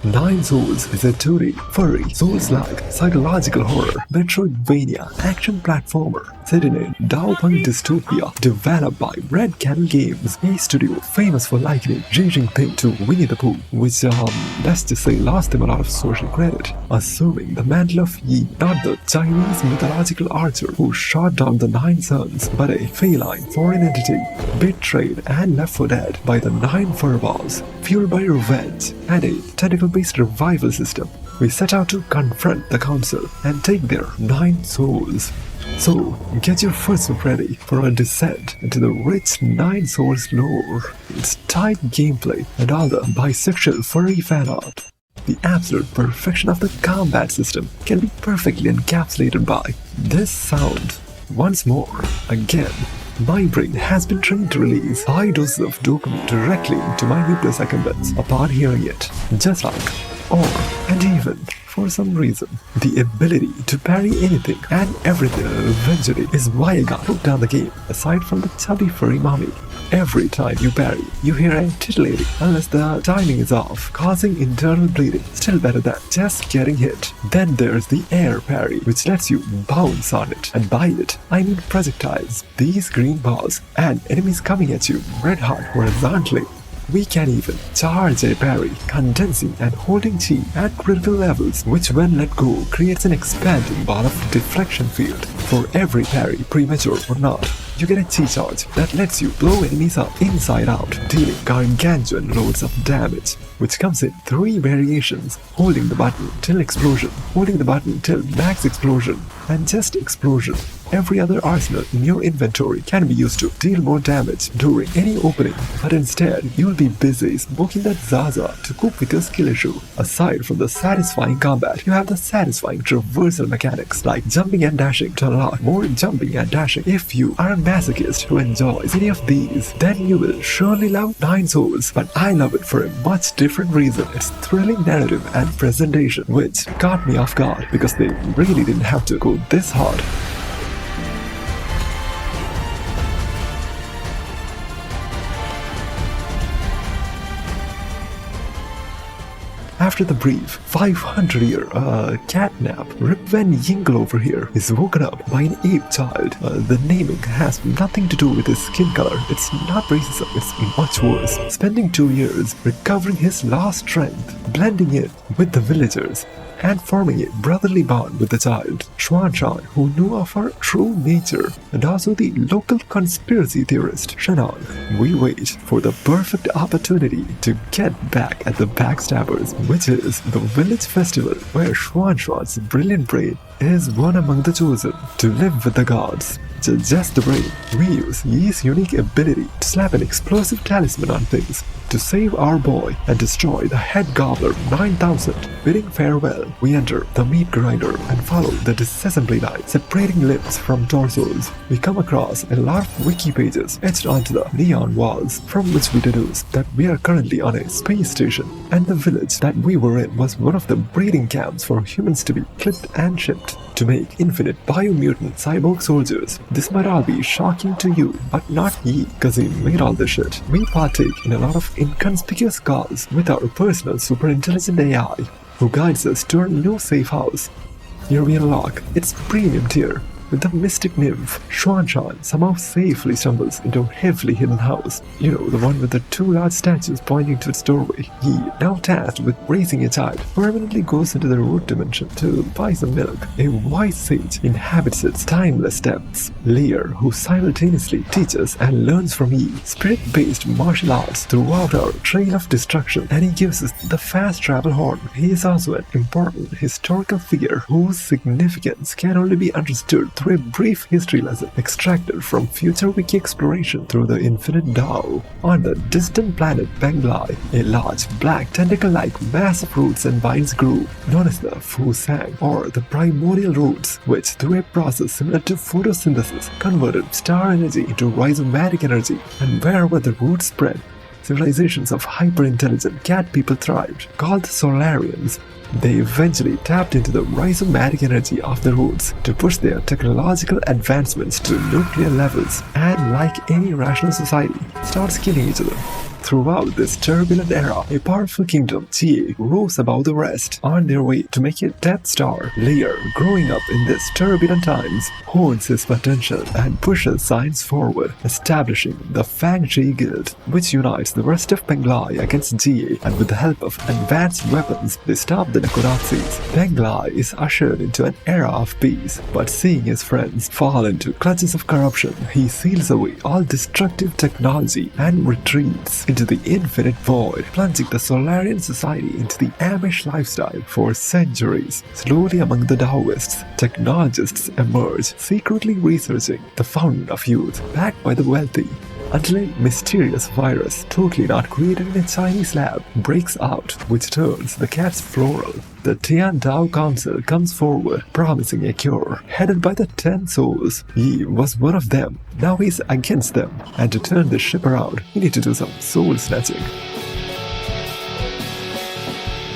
Nine Souls is a 2D, furry, souls-like, psychological horror, Metroidvania, action platformer set in a Taopunk dystopia developed by Red Candle Games, a studio famous for likening Xi Jinping to Winnie the Pooh, which, let's just say lost them a lot of social credit, assuming the mantle of Yi, not the Chinese mythological archer who shot down the Nine Sons, but a feline foreign entity, betrayed and left for dead by the Nine Furballs, fueled by revenge and a tentacle-based revival system. We set out to confront the council and take their 9 souls. So, get your fursuit ready for a descent into the rich 9 souls lore, its tight gameplay, and all the bisexual furry fan art. The absolute perfection of the combat system can be perfectly encapsulated by this sound. Once more, again, my brain has been trained to release high doses of dopamine directly into my nucleus accumbens upon hearing it, just like, or, and even, for some reason, the ability to parry anything and everything eventually is why I got hooked on the game, aside from the chubby furry mommy. Every time you parry, you hear a titillating unless the timing is off, causing internal bleeding, still better than just getting hit. Then there's the air parry, which lets you bounce on it, and by it, I mean projectiles, these green balls, and enemies coming at you red hot horizontally. We can even charge a parry, condensing and holding chi at critical levels, which when let go creates an expanding ball of deflection field. For every parry, premature or not, you get a chi charge that lets you blow enemies up inside out, dealing gargantuan loads of damage, which comes in 3 variations: holding the button till explosion, holding the button till max explosion, and just explosion. Every other arsenal in your inventory can be used to deal more damage during any opening, but instead you'll be busy smoking that Zaza to cope with your skill issue. Aside from the satisfying combat, you have the satisfying traversal mechanics like jumping and dashing to unlock more jumping and dashing. If you are a masochist who enjoys any of these, then you will surely love 9 Souls, but I love it for a much different reason: its thrilling narrative and presentation, which caught me off guard because they really didn't have to go this hard. After the brief 500-year catnap, Rip Van Yinkle over here is woken up by an ape child. The naming has nothing to do with his skin color. It's not racism, it's much worse. Spending 2 years recovering his lost strength, blending in with the villagers, and forming a brotherly bond with the child, Xuanshan, who knew of her true nature, and also the local conspiracy theorist, Shannon. We wait for the perfect opportunity to get back at the backstabbers, which is the village festival where Xuanshan's brilliant brain is one among the chosen to live with the gods. Just the brain, we use Yi's unique ability to slap an explosive talisman on things to save our boy and destroy the head gobbler 9000. Bidding farewell, we enter the meat grinder and follow the disassembly line separating limbs from torsos. We come across a lot of wiki pages etched onto the neon walls, from which we deduce that we are currently on a space station, and the village that we were in was one of the breeding camps for humans to be clipped and shipped to make infinite biomutant cyborg soldiers. This might all be shocking to you, but not Yi, cause he made all this shit. We partake in a lot of inconspicuous calls with our personal super intelligent AI, who guides us to our new safe house. Here we unlock its premium tier. With the mystic nymph, Xuanshan somehow safely stumbles into a heavily hidden house. You know, the one with the 2 large statues pointing to its doorway. He, now tasked with raising a child, permanently goes into the root dimension to buy some milk. A wise sage inhabits its timeless depths. Lear, who simultaneously teaches and learns from Yi spirit-based martial arts throughout our trail of destruction, and he gives us the fast travel horn. He is also an important historical figure whose significance can only be understood through a brief history lesson extracted from future wiki exploration through the infinite Tao. On the distant planet Benglai, a large black tentacle-like mass of roots and vines grew, known as the Fusang, or the primordial roots, which through a process similar to photosynthesis converted star energy into rhizomatic energy, and wherever the roots spread, civilizations of hyper-intelligent cat people thrived, called the Solarians. They eventually tapped into the rhizomatic energy of the roots to push their technological advancements to nuclear levels, and like any rational society, starts killing each other. Throughout this turbulent era, a powerful kingdom, Jie, rose above the rest, on their way to make a Death Star. Lear, growing up in these turbulent times, hones his potential and pushes science forward, establishing the Fangji Guild, which unites the rest of Penglai against Jie, and with the help of advanced weapons, they stop the Nekonazis. Penglai is ushered into an era of peace, but seeing his friends fall into clutches of corruption, he seals away all destructive technology and retreats into the infinite void, plunging the Solarian society into the Amish lifestyle for centuries. Slowly among the Taoists, technologists emerge, secretly researching the fountain of youth, backed by the wealthy, until a mysterious virus, totally not created in a Chinese lab, breaks out, which turns the cats floral. The Tian Dao Council comes forward, promising a cure, headed by the 10 souls. Yi was one of them, now he's against them, and to turn this ship around, you need to do some soul snatching.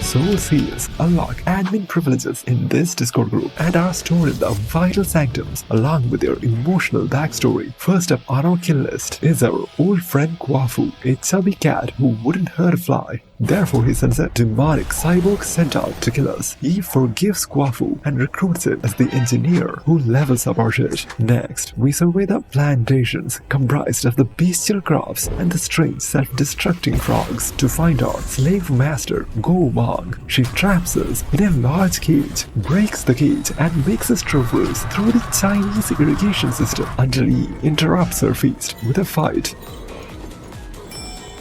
Soul Seals unlock admin privileges in this Discord group and are stored in the Vital Sanctums along with their emotional backstory. First up on our kill list is our old friend Kwafu, a chubby cat who wouldn't hurt a fly. Therefore, he sends a demonic cyborg centaur to kill us. He forgives Kwafu and recruits him as the engineer who levels up our shit. Next, we survey the plantations comprised of the bestial crops and the strange self-destructing frogs to find our slave master, Go Wang. She traps us in a large cage, breaks the cage and makes us traverse through the Chinese irrigation system until he interrupts her feast with a fight,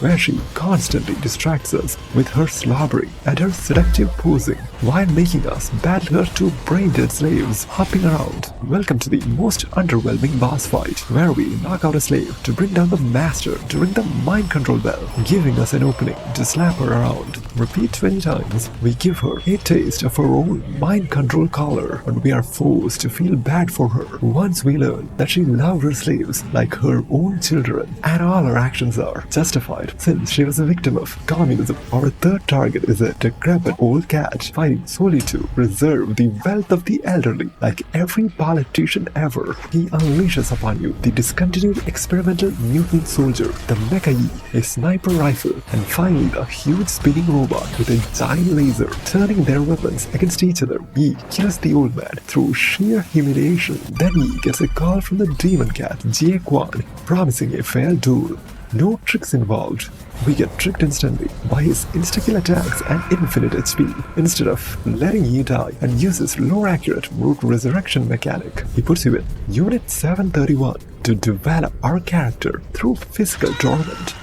where she constantly distracts us with her slobbery and her seductive posing while making us battle her two brain-dead slaves hopping around. Welcome to the most underwhelming boss fight, where we knock out a slave to bring down the master to ring the mind control bell, giving us an opening to slap her around. Repeat 20 times, we give her a taste of her own mind control collar, and we are forced to feel bad for her once we learn that she loved her slaves like her own children, and all her actions are justified since she was a victim of communism. Our third target is a decrepit old cat fighting solely to preserve the wealth of the elderly. Like every politician ever, he unleashes upon you the discontinued experimental mutant soldier, the Mecha Yi, a sniper rifle, and finally the huge spinning robot with a giant laser, turning their weapons against each other. Yi kills the old man through sheer humiliation. Then Yi gets a call from the demon cat, Jie Quan, promising a fair duel. No tricks involved. We get tricked instantly by his insta-kill attacks and infinite HP. Instead of letting you die and uses lore accurate root resurrection mechanic, he puts you in Unit 731 to develop our character through physical torment.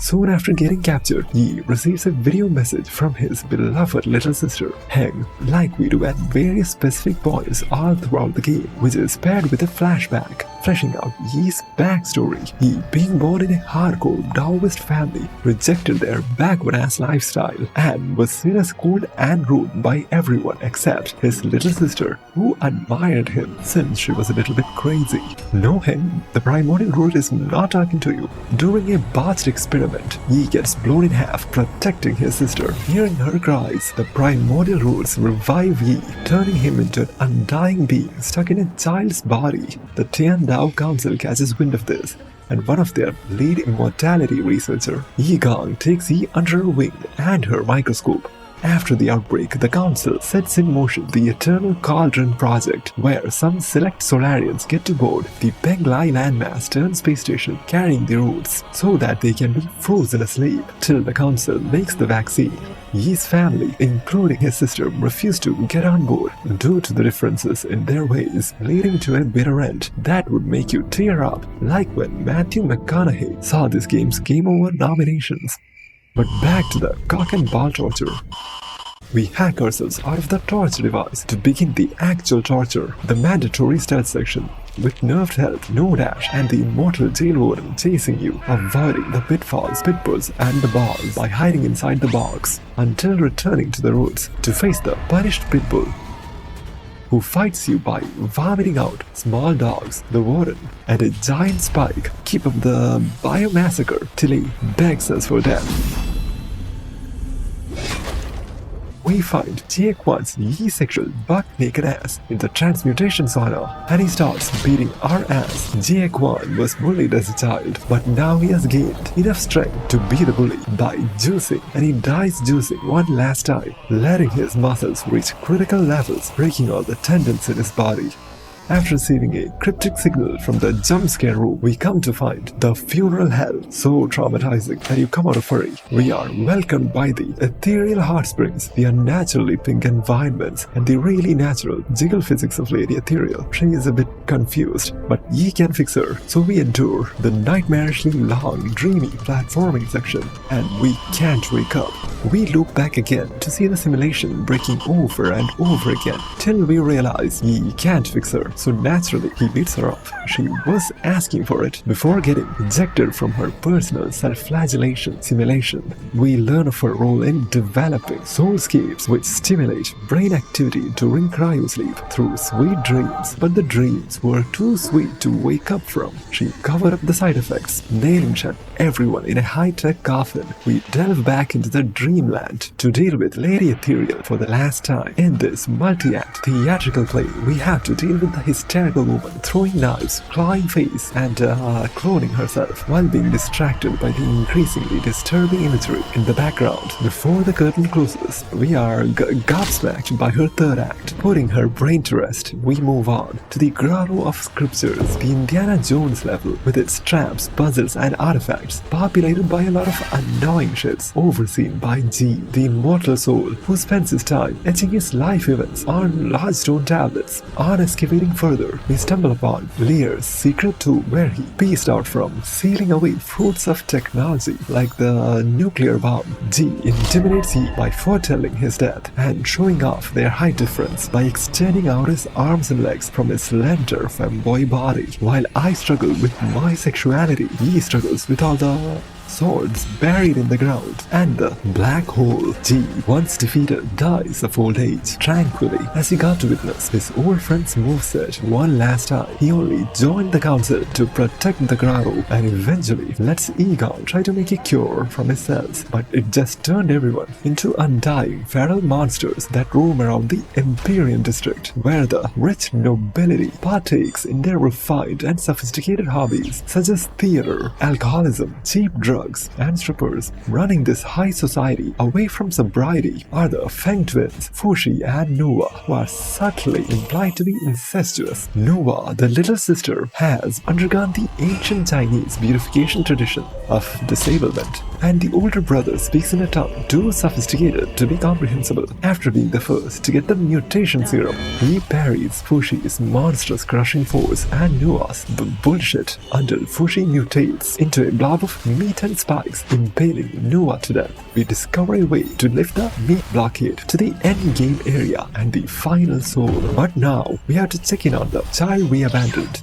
Soon after getting captured, Yi receives a video message from his beloved little sister, Heng, like we do at various specific points all throughout the game, which is paired with a flashback, fleshing out Yi's backstory. Yi, being born in a hardcore Taoist family, rejected their backward-ass lifestyle and was seen as cool and rude by everyone except his little sister, who admired him since she was a little bit crazy. No, Heng, the primordial root is not talking to you. During a botched experiment, Yi gets blown in half, protecting his sister. Hearing her cries, the primordial roots revive Yi, turning him into an undying being stuck in a child's body. The Tian Dao Council catches wind of this, and one of their lead immortality researcher, Yi Gong, takes Yi under her wing and her microscope. After the outbreak, the Council sets in motion the Eternal Cauldron Project, where some select Solarians get to board the Penglai landmass turn space station carrying the roots so that they can be frozen asleep till the Council makes the vaccine. Yi's family, including his sister, refuse to get on board due to the differences in their ways, leading to a bitter end that would make you tear up, like when Matthew McConaughey saw this game's Game Over nominations. But back to the cock and ball torture. We hack ourselves out of the torture device to begin the actual torture, the mandatory stealth section, with nerfed health, no dash, and the immortal jail warden chasing you, avoiding the pitfalls, pitbulls, and the balls by hiding inside the box, until returning to the roots to face the punished pitbull, who fights you by vomiting out small dogs, the warden, and a giant spike. Keep up the biomassacre till he begs us for death. we find Jaquan's Yi-sexual butt-naked ass in the transmutation sauna, and he starts beating our ass. Jaquan was bullied as a child, but now he has gained enough strength to be the bully by juicing, and he dies juicing one last time, letting his muscles reach critical levels, breaking all the tendons in his body. After receiving a cryptic signal from the jump scare room, we come to find the funeral hell so traumatizing that you come out of Furry. We are welcomed by the ethereal hot springs, the unnaturally pink environments, and the really natural jiggle physics of Lady Ethereal. She is a bit confused, but ye can fix her, so we endure the nightmarishly long, dreamy platforming section, and we can't wake up. We loop back again to see the simulation breaking over and over again, till we realize ye can't fix her. So naturally, he beats her up. She was asking for it before getting ejected from her personal self-flagellation simulation. We learn of her role in developing soulscapes which stimulate brain activity during cryosleep through sweet dreams. But the dreams were too sweet to wake up from. She covered up the side effects, nailing shut everyone in a high-tech coffin. We delve back into the dreamland to deal with Lady Ethereal for the last time. In this multi-act theatrical play, we have to deal with the hysterical woman throwing knives, clawing face, and cloning herself while being distracted by the increasingly disturbing imagery in the background. Before the curtain closes, we are gobsmacked by her third act. Putting her brain to rest, we move on to the Grotto of Scriptures, the Indiana Jones level with its traps, puzzles, and artifacts, populated by a lot of annoying ships, overseen by G, the immortal soul, who spends his time etching his life events on large stone tablets. On excavating further, we stumble upon Lear's secret tomb where he pieced out from, sealing away fruits of technology like the nuclear bomb. G intimidates Yi by foretelling his death and showing off their height difference by extending out his arms and legs from his slender femboy body. While I struggle with my sexuality, Yi struggles with all the swords buried in the ground, and the black hole. G, once defeated, dies of old age tranquilly as he got to witness his old friend's moveset one last time. He only joined the council to protect the grotto and eventually lets Egon try to make a cure from his cells, but it just turned everyone into undying feral monsters that roam around the Empyrean district, where the rich nobility partakes in their refined and sophisticated hobbies such as theater, alcoholism, cheap drugs, and strippers. Running this high society away from sobriety are the Feng twins, Fushi and Nuwa, who are subtly implied to be incestuous. Nuwa, the little sister, has undergone the ancient Chinese beautification tradition of disablement, and the older brother speaks in a tongue too sophisticated to be comprehensible. After being the first to get the mutation serum, he parries Fushi's monstrous crushing force and Nuwa's bullshit until Fushi mutates into a blob of meat and spikes, impaling Nuwa to death. We discover a way to lift the meat blockade to the end game area and the final soul. But now we have to check in on the child we abandoned.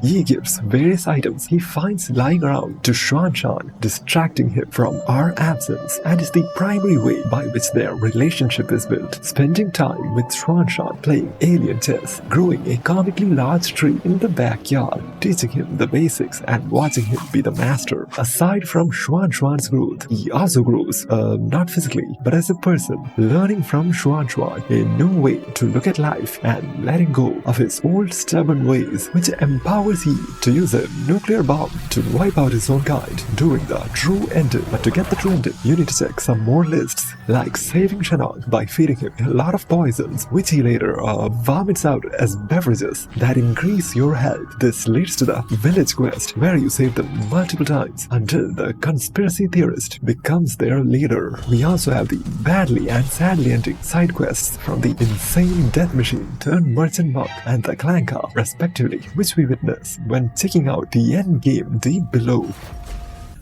Yi gives various items he finds lying around to Xuanshan, distracting him from our absence, and is the primary way by which their relationship is built. Spending time with Xuanshan playing alien chess, growing a comically large tree in the backyard, teaching him the basics and watching him be the master. Aside from Xuanshan's growth, he also grows, not physically, but as a person, learning from Xuanshan a new way to look at life and letting go of his old stubborn ways, which empower he to use a nuclear bomb to wipe out his own kind during the true ending. But to get the true ending, you need to check some more lists, like saving Shannon by feeding him a lot of poisons, which he later vomits out as beverages that increase your health. This leads to the village quest, where you save them multiple times until the conspiracy theorist becomes their leader. We also have the badly and sadly ending side quests from the insane death machine turned merchant monk and the clanker, respectively, which we witness when checking out the end game deep below.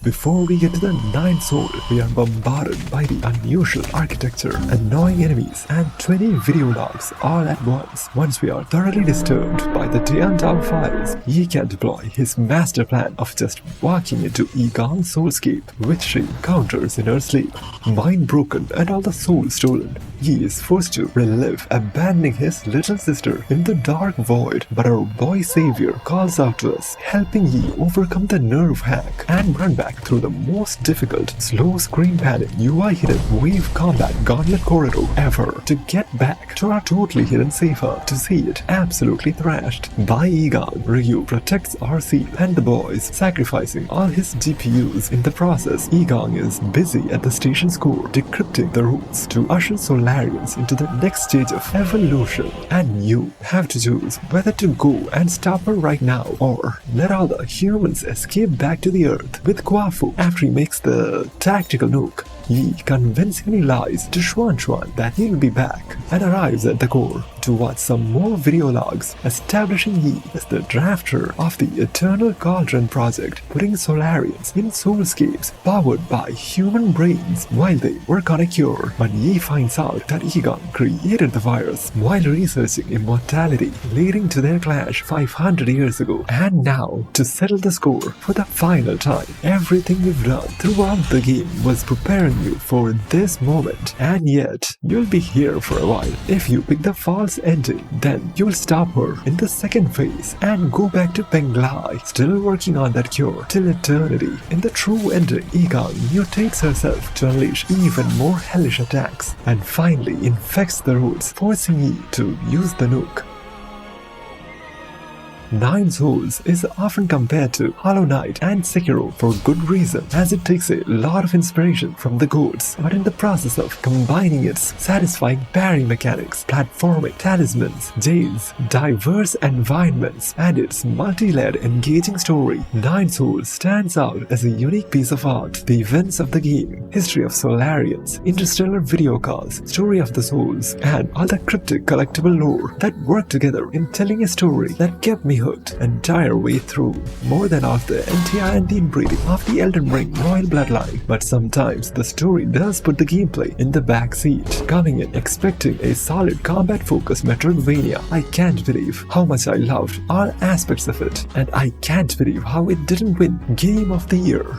Before we get to the 9th soul, we are bombarded by the unusual architecture, annoying enemies, and 20 video logs all at once. Once we are thoroughly disturbed by the down files, Yi can deploy his master plan of just walking into Egon's soulscape, which she counters in her sleep. Mind broken and all the souls stolen, Yi is forced to relive abandoning his little sister in the dark void, but our boy savior calls out to us, helping Yi overcome the nerve hack and run back through the most difficult, slow screen panning, UI hidden wave combat gauntlet corridor ever to get back to our totally hidden safer to see it absolutely thrashed by Egon. Ryu protects RC and the boys, sacrificing all his GPUs. In the process, Egon is busy at the station's core, decrypting the routes to usher Solarians into the next stage of evolution. And you have to choose whether to go and stop her right now or let all the humans escape back to the Earth. With Kwafu, after he makes the tactical nuke, Yi convincingly lies to Xuan that he'll be back and arrives at the core to watch some more video logs establishing Yi as the drafter of the Eternal Cauldron project, putting Solarians in soulscapes powered by human brains while they work on a cure. But Yi finds out that Egon created the virus while researching immortality, leading to their clash 500 years ago. And now, to settle the score for the final time, everything we've done throughout the game was preparing you for this moment, and yet you'll be here for a while. If you pick the false ending, then you'll stop her in the second phase and go back to Penglai, still working on that cure till eternity. In the true ending, Egon mutates herself to unleash even more hellish attacks and finally infects the roads, forcing Yi to use the nuke. Nine Souls is often compared to Hollow Knight and Sekiro for good reason, as it takes a lot of inspiration from the gods, but in the process of combining its satisfying parry mechanics, platforming, talismans, jails, diverse environments, and its multi-layered engaging story, Nine Souls stands out as a unique piece of art. The events of the game, history of Solarians, interstellar video calls, story of the souls, and all the cryptic collectible lore that work together in telling a story that kept me hooked entire way through, more than of the entire and the inbreeding of the Elden Ring royal bloodline. But sometimes the story does put the gameplay in the back seat. Coming in expecting a solid combat-focused Metroidvania, I can't believe how much I loved all aspects of it, and I can't believe how it didn't win Game of the Year.